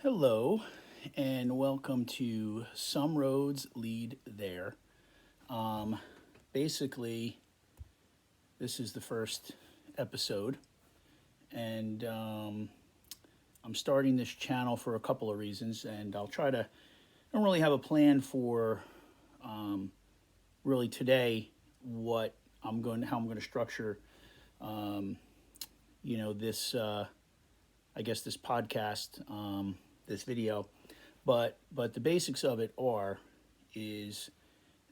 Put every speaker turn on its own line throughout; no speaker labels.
Hello, and welcome to Some Roads Lead There. Um, Basically, this is the first episode, and I'm starting this channel for a couple of reasons, and I'll try to. I don't really have a plan for um, really today what how I'm going to structure, um, this. I guess this podcast, this video, but the basics of it is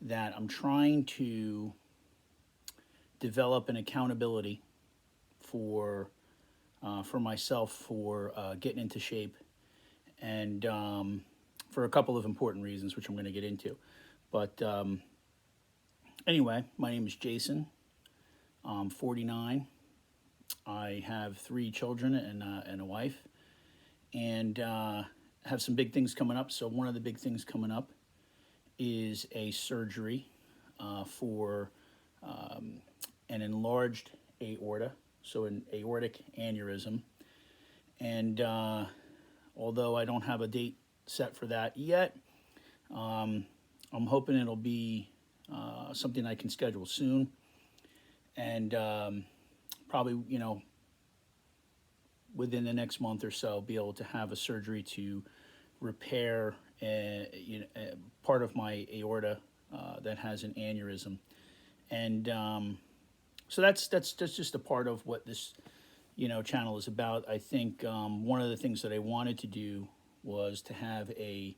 that I'm trying to develop an accountability for for myself for getting into shape, and for a couple of important reasons, which I'm going to get into. But anyway, my name is Jason. I'm 49. I have three children and a wife, and have some big things coming up. So one of the big things coming up is a surgery for an enlarged aorta, so an aortic aneurysm. And although I don't have a date set for that yet, I'm hoping it'll be something I can schedule soon. And probably, within the next month or so, be able to have a surgery to repair part of my aorta that has an aneurysm. And so that's just a part of what this channel is about. I think one of the things that I wanted to do was to have a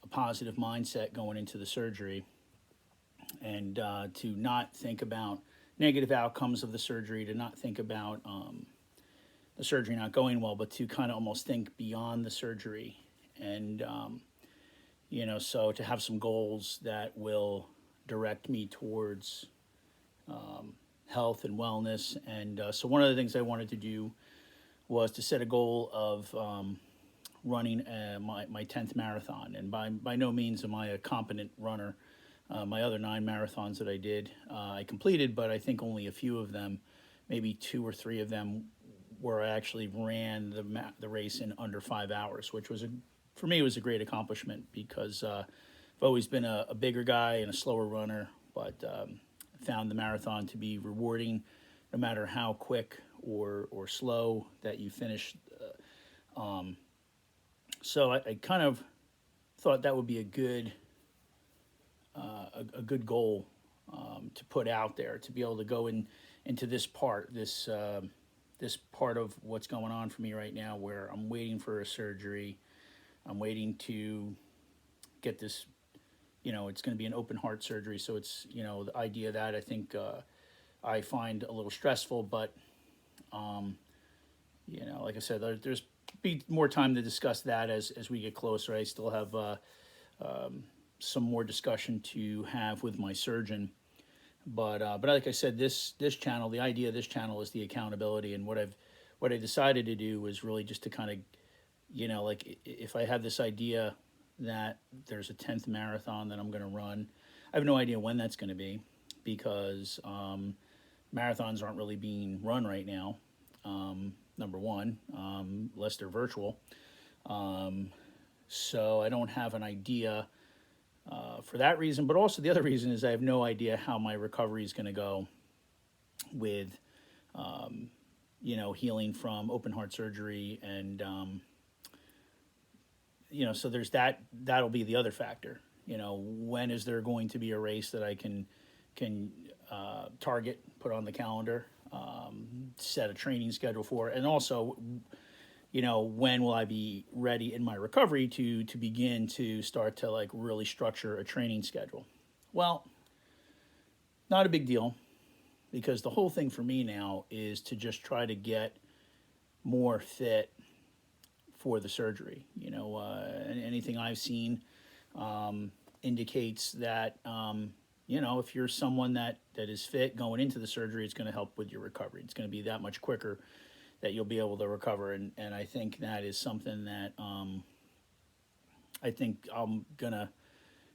positive mindset going into the surgery, and to not think about negative outcomes of the surgery, to not think about the surgery not going well, but to kind of almost think beyond the surgery. And so to have some goals that will direct me towards health and wellness. And so one of the things I wanted to do was to set a goal of running my 10th marathon. And by no means am I a competent runner. My other 9 marathons that I did, I completed, but I think only a few of them, maybe 2 or 3 of them, where I actually ran the race in under 5 hours, which was for me, it was a great accomplishment because I've always been a bigger guy and a slower runner, but found the marathon to be rewarding, no matter how quick or slow that you finish. So I kind of thought that would be a good goal to put out there, to be able to go into this part of what's going on for me right now, where I'm waiting for a surgery. I'm waiting to get this. It's going to be an open heart surgery, so it's the idea that I think I find a little stressful, but like I said, there's be more time to discuss that as we get closer. I still have some more discussion to have with my surgeon. But like I said, this channel, the idea of this channel is the accountability, and what I decided to do was really just to kind of, like, if I have this idea that there's a 10th marathon that I'm going to run, I have no idea when that's going to be, because marathons aren't really being run right now. Number one, unless they're virtual. So I don't have an idea for that reason. But also the other reason is I have no idea how my recovery is going to go with, healing from open heart surgery. And, so there's that. That'll be the other factor. When is there going to be a race that I can target, put on the calendar, set a training schedule for, and also, when will I be ready in my recovery to begin to start to, like, really structure a training schedule? Well, not a big deal, because the whole thing for me now is to just try to get more fit for the surgery. Anything I've seen indicates that if you're someone that is fit going into the surgery, it's going to help with your recovery. It's going to be that much quicker that you'll be able to recover. And I think that is something that I think I'm going to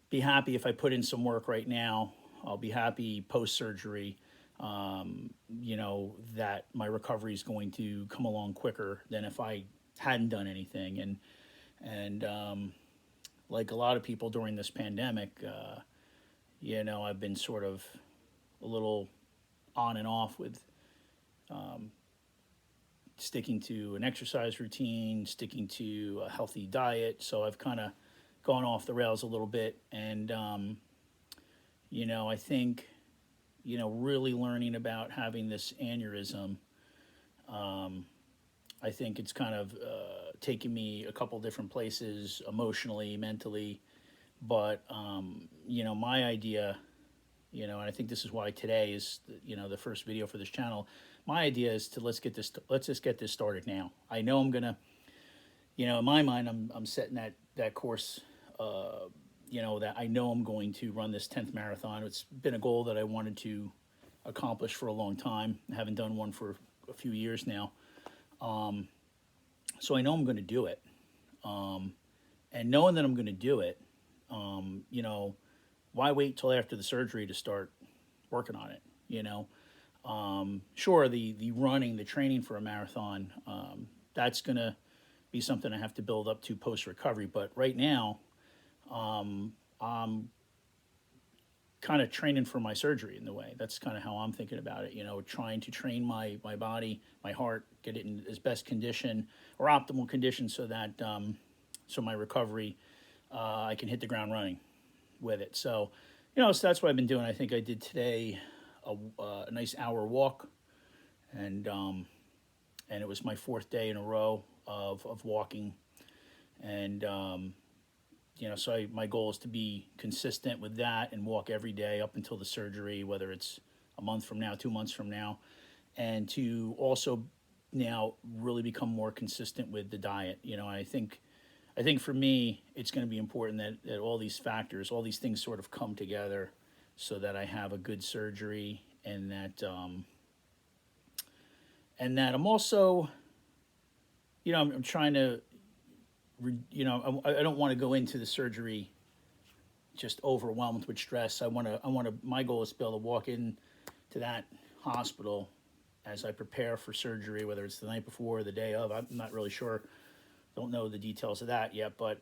be happy if I put in some work right now. I'll be happy post surgery, that my recovery is going to come along quicker than if I hadn't done anything. And like a lot of people during this pandemic, I've been sort of a little on and off with sticking to an exercise routine, sticking to a healthy diet. So I've kind of gone off the rails a little bit. And, I think, really learning about having this aneurysm, I think it's kind of taken me a couple different places emotionally, mentally. But, my idea, and I think this is why today is, the first video for this channel. My idea is to let's just get this started now. I know I'm gonna, in my mind, I'm setting that course, that I know I'm going to run this 10th marathon. It's been a goal that I wanted to accomplish for a long time. I haven't done one for a few years now. So I know I'm going to do it. And knowing that I'm going to do it, why wait till after the surgery to start working on it? Sure, the running, the training for a marathon, that's going to be something I have to build up to post recovery. But right now, I'm kind of training for my surgery in the way. That's kind of how I'm thinking about it. Trying to train my body, my heart, get it in as best condition or optimal condition so that so my recovery, I can hit the ground running with it. So, so that's what I've been doing. I think I did today a nice hour walk, and it was my 4th day in a row of walking, and so my goal is to be consistent with that and walk every day up until the surgery, whether it's a month from now, 2 months from now, and to also now really become more consistent with the diet. I think for me, it's going to be important that all these factors, all these things sort of come together so that I have a good surgery, and that I'm also, I'm trying to, I don't want to go into the surgery just overwhelmed with stress. My goal is to be able to walk in to that hospital as I prepare for surgery, whether it's the night before or the day of. I'm not really sure. Don't know the details of that yet, but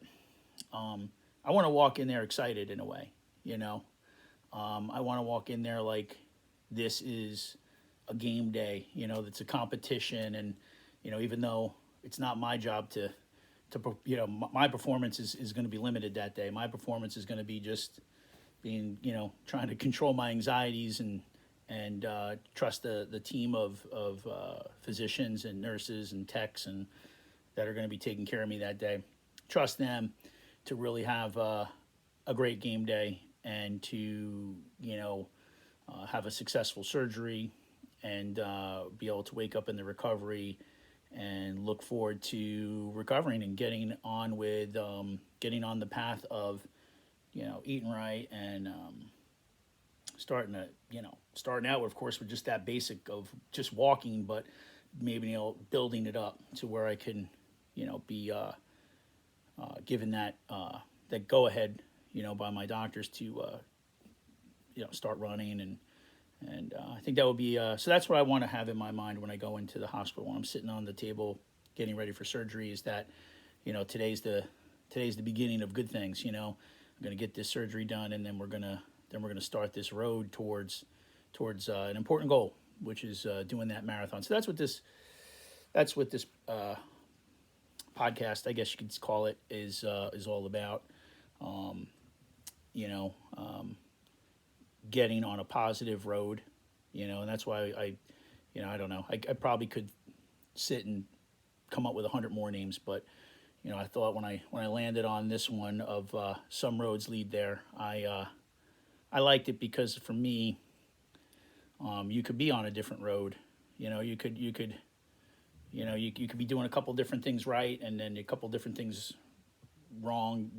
I want to walk in there excited in a way, I want to walk in there like this is a game day, that's a competition. And, even though it's not my job to my performance is going to be limited that day. My performance is going to be just being, trying to control my anxieties and trust the team of physicians and nurses and techs and that are going to be taking care of me that day. Trust them to really have a great game day and to, have a successful surgery and be able to wake up in the recovery and look forward to recovering and getting on with getting on the path of eating right and starting out, of course, with just that basic of just walking, but maybe building it up to where I can be given that go ahead by my doctors to start running. And I think that would be, so that's what I want to have in my mind when I go into the hospital, when I'm sitting on the table getting ready for surgery, is that, today's the beginning of good things. I'm going to get this surgery done, and then we're going to start this road towards an important goal, which is doing that marathon. So that's what this podcast, I guess you could call it, is all about. Getting on a positive road, and that's why I don't know. I probably could sit and come up with 100 more names, but I thought when I landed on this one of Some Roads Lead There, I liked it because for me, you could be on a different road. You could be doing a couple different things right, and then a couple different things wrong.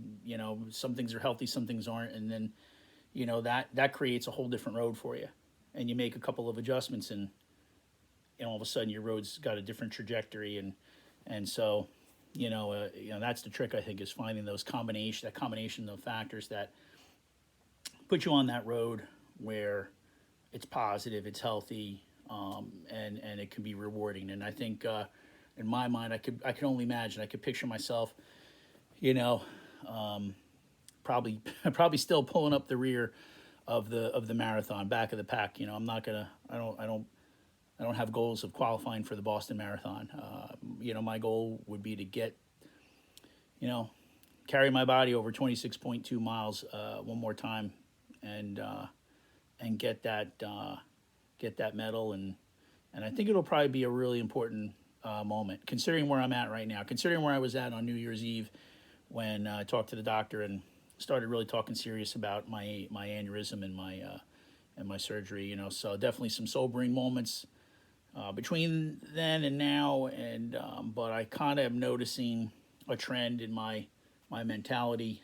Some things are healthy, some things aren't, and then that creates a whole different road for you. And you make a couple of adjustments, and all of a sudden your road's got a different trajectory. And so that's the trick, I think, is finding that combination of factors that put you on that road where it's positive, it's healthy, and it can be rewarding. And I think in my mind, I can only imagine, I could picture myself you know, probably probably still pulling up the rear of the marathon, back of the pack. You know, I'm not gonna. I don't have goals of qualifying for the Boston Marathon. You know, my goal would be to get, you know, carry my body over 26.2 miles one more time, and get that medal, and I think it'll probably be a really important moment, considering where I'm at right now, considering where I was at on New Year's Eve when I talked to the doctor and started really talking serious about my aneurysm and my surgery. You know, so definitely some sobering moments between then and now, and but I kind of am noticing a trend in my mentality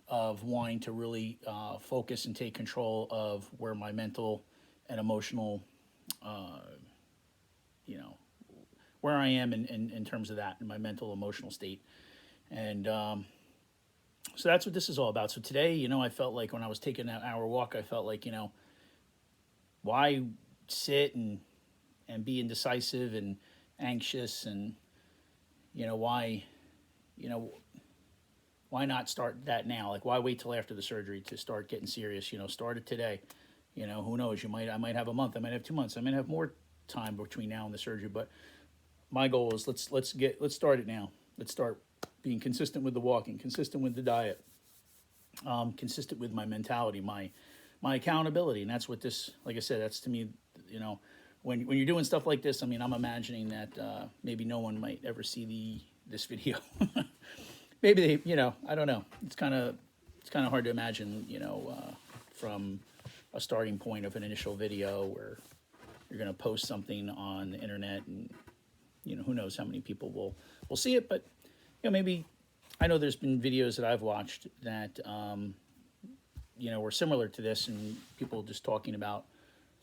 of wanting to really focus and take control of where my mental and emotional, you know, where I am in terms of that, in my mental emotional state. And so that's what this is all about. So today, you know, I felt like when I was taking that hour walk, I felt like, you know, why sit and be indecisive and anxious, and, you know, you know, why not start that now? Like, why wait till after the surgery to start getting serious? You know, start it today. You know, who knows? I might have a month. I might have 2 months. I might have more time between now and the surgery. But my goal is let's start it now. Let's start being consistent with the walking, consistent with the diet, consistent with my mentality, my accountability, and that's what this. Like I said, that's to me. You know, when you're doing stuff like this, I mean, I'm imagining that maybe no one might ever see this video. Maybe they, you know, I don't know. It's kind of hard to imagine, you know, from a starting point of an initial video where you're going to post something on the internet, and, you know, who knows how many people will see it. But, you know, maybe, I know there's been videos that I've watched that you know, were similar to this, and people just talking about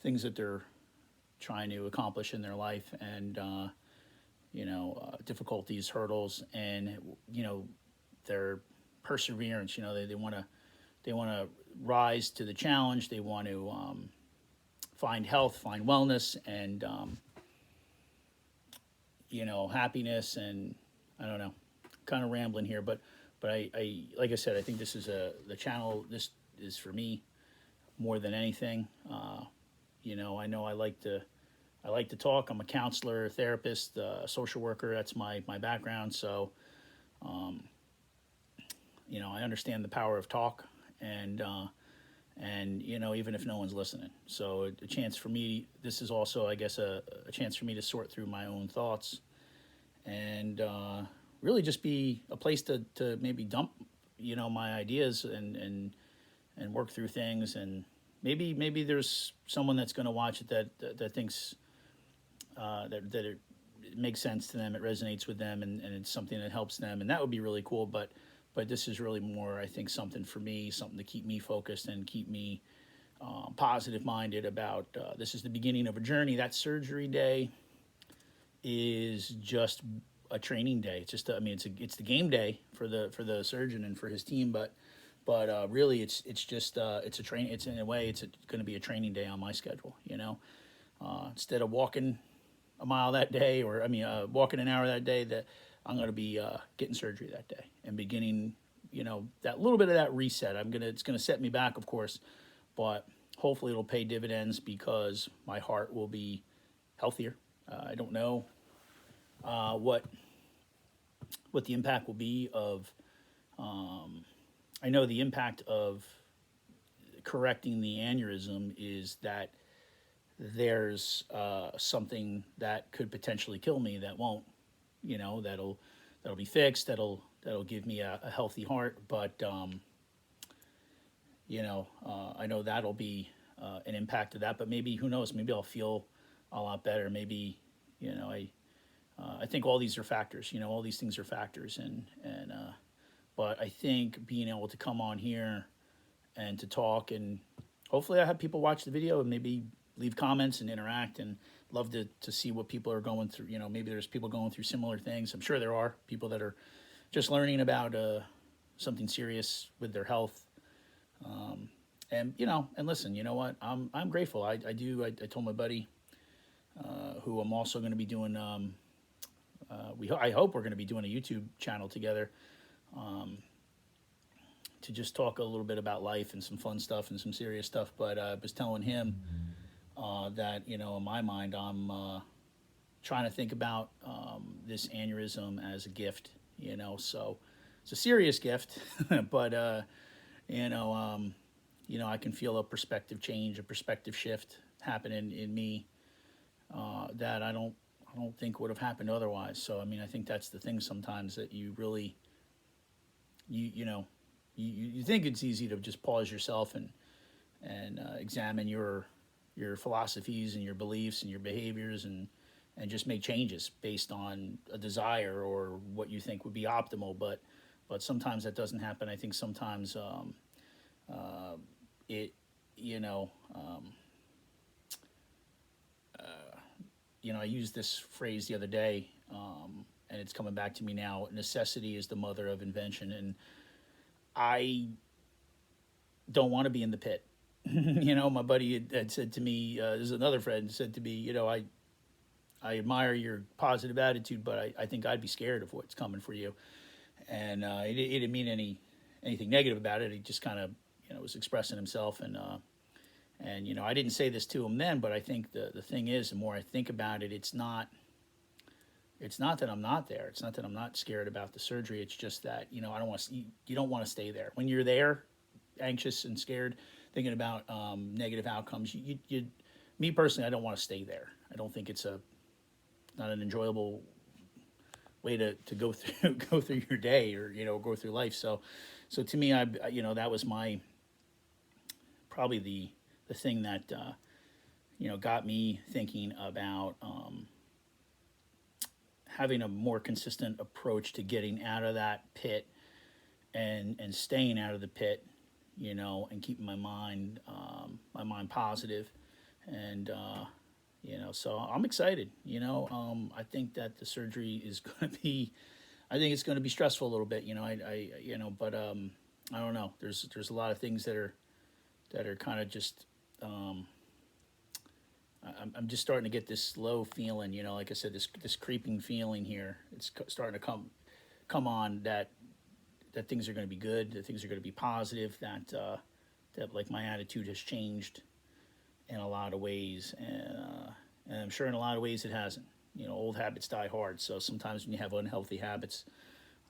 things that they're trying to accomplish in their life, and you know, difficulties, hurdles, and, you know, their perseverance. You know, they want to rise to the challenge. They want to find health, find wellness, and you know, happiness. And I don't know, kind of rambling here, but I like I said, I think this is the channel. This is for me more than anything. You know I like to talk. I'm a counselor, therapist, social worker. That's my background. So, you know, I understand the power of talk, and you know, even if no one's listening. So a chance for me. This is also, I guess, a chance for me to sort through my own thoughts, and really just be a place to maybe dump, you know, my ideas and work through things. And maybe there's someone that's going to watch it that thinks that it makes sense to them, it resonates with them, and it's something that helps them, and that would be really cool. But this is really more, I think, something for me, something to keep me focused and keep me positive minded about this is the beginning of a journey. That surgery day is just a training day. It's just, I mean, it's the game day for the surgeon and for his team, but really it's just it's a train. It's, in a way, it's going to be a training day on my schedule. You know, instead of walking a mile that day, or walking an hour that day, that I'm going to be getting surgery that day and beginning, you know, that little bit of that reset. It's going to set me back, of course, but hopefully it'll pay dividends because my heart will be healthier. I don't know what the impact will be of. I know the impact of correcting the aneurysm is that there's something that could potentially kill me that won't. You know, that'll be fixed. That'll give me a healthy heart. But you know, I know that'll be an impact of that. But maybe, who knows? Maybe I'll feel a lot better. Maybe, you know, I think all these are factors. You know, all these things are factors, and but I think being able to come on here and to talk, and hopefully I have people watch the video and maybe leave comments and interact, and love to see what people are going through. You know, maybe there's people going through similar things. I'm sure there are people that are just learning about something serious with their health. And, you know, and listen, you know what? I'm grateful. I told my buddy, who I'm also going to be doing, I hope we're going to be doing a YouTube channel together. to just talk a little bit about life and some fun stuff and some serious stuff. But I was telling him that, you know, in my mind, I'm trying to think about this aneurysm as a gift, you know. So it's a serious gift, but, you know, I can feel a perspective change, a perspective shift happening in me that I don't think would have happened otherwise. So I mean, I think that's the thing sometimes that you really, you know, you think it's easy to just pause yourself and examine your philosophies and your beliefs and your behaviors and just make changes based on a desire or what you think would be optimal. But sometimes that doesn't happen. I think sometimes it, you know, I used this phrase the other day, and it's coming back to me now. Necessity is the mother of invention, and I don't want to be in the pit. You know, my buddy had said to me, there's another friend said to me, you know, I admire your positive attitude, but I think I'd be scared of what's coming for you. And he didn't mean anything negative about it. He just kind of, you know, was expressing himself. And you know, I didn't say this to him then, but I think the thing is, the more I think about it, it's not that I'm not there. It's not that I'm not scared about the surgery. It's just that, you know, I don't want to. You don't want to stay there when you're there, anxious and scared, thinking about negative outcomes. Me personally, I don't want to stay there. I don't think it's not an enjoyable way to go through go through your day, or, you know, go through life. So to me, you know, that was my probably the thing that you know, got me thinking about having a more consistent approach to getting out of that pit and staying out of the pit, you know, and keeping my mind positive. And you know, so I'm excited. You know, I think that the surgery is going to be, I think it's going to be stressful a little bit. You know, I you know, but I don't know. There's a lot of things that are kind of just. I'm just starting to get this low feeling, you know, like I said, this creeping feeling here. It's starting to come on that things are going to be good, that things are going to be positive, that like my attitude has changed in a lot of ways, and I'm sure in a lot of ways it hasn't. You know, old habits die hard. So sometimes when you have unhealthy habits,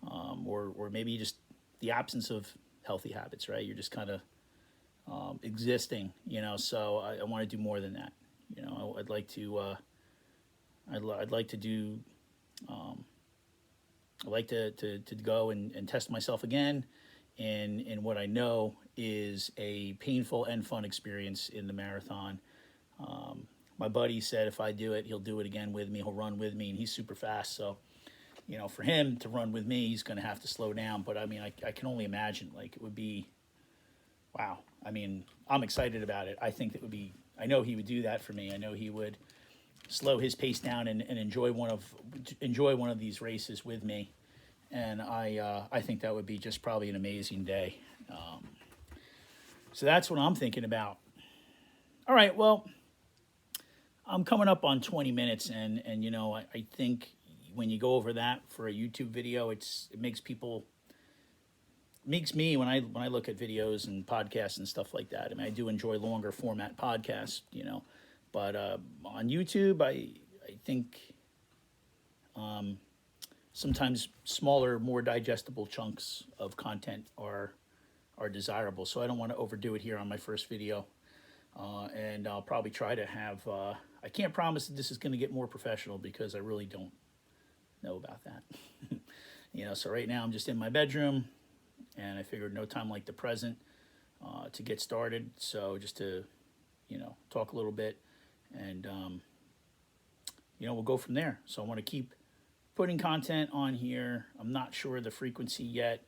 or maybe just the absence of healthy habits, right? You're just kind of existing, you know. So I want to do more than that. You know, I'd like to. I'd like to do. I'd like to go and test myself again, in what I know is a painful and fun experience in the marathon. My buddy said if I do it, he'll do it again with me. He'll run with me, and he's super fast. So, you know, for him to run with me, he's going to have to slow down. But I mean, I can only imagine, like, it would be, wow. I mean, I'm excited about it. I think that would be. I know he would do that for me. I know he would slow his pace down and enjoy one of these races with me. And I think that would be just probably an amazing day. So that's what I'm thinking about. All right, well, I'm coming up on 20 minutes, and you know, I think when you go over that for a YouTube video, it makes me when I look at videos and podcasts and stuff like that. I mean, I do enjoy longer format podcasts, you know, but on YouTube, I think sometimes smaller, more digestible chunks of content are desirable. So I don't want to overdo it here on my first video, and I'll probably try to have. I can't promise that this is going to get more professional because I really don't know about that. You know, so right now I'm just in my bedroom. And I figured no time like the present to get started. So just to, you know, talk a little bit, and you know, we'll go from there. So I want to keep putting content on here. I'm not sure the frequency yet.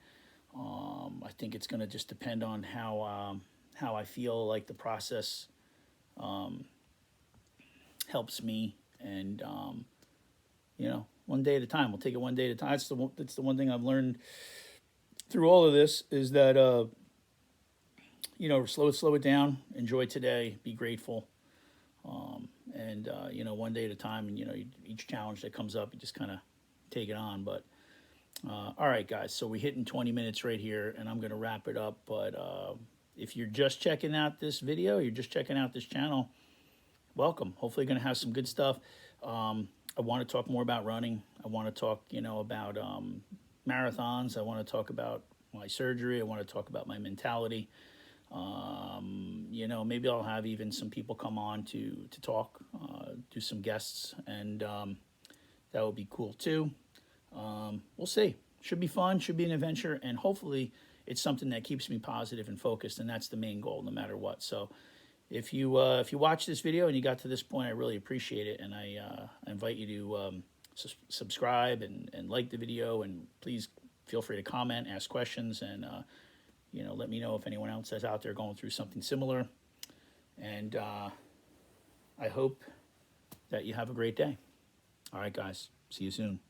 I think it's going to just depend on how I feel like the process helps me, and you know, one day at a time. We'll take it one day at a time. That's the one thing I've learned through all of this, is that you know, slow it down, enjoy today, be grateful, and you know, one day at a time. And you know, each challenge that comes up, you just kind of take it on. But All right, guys, so we're hitting 20 minutes right here, and I'm going to wrap it up. But if you're just checking out this video, you're just checking out this channel, welcome. Hopefully, going to have some good stuff. I want to talk more about running. I want to talk, about marathons. I want to talk about my surgery. I want to talk about my mentality. Maybe I'll have even some people come on to talk, do some guests, and that would be cool too. We'll see. Should be fun. Should be an adventure, and hopefully, it's something that keeps me positive and focused, and that's the main goal, no matter what. So, if you watch this video and you got to this point, I really appreciate it, and I invite you to subscribe and like the video, and please feel free to comment, ask questions, and let me know if anyone else is out there going through something similar. And I hope that you have a great day. All right, guys. See you soon.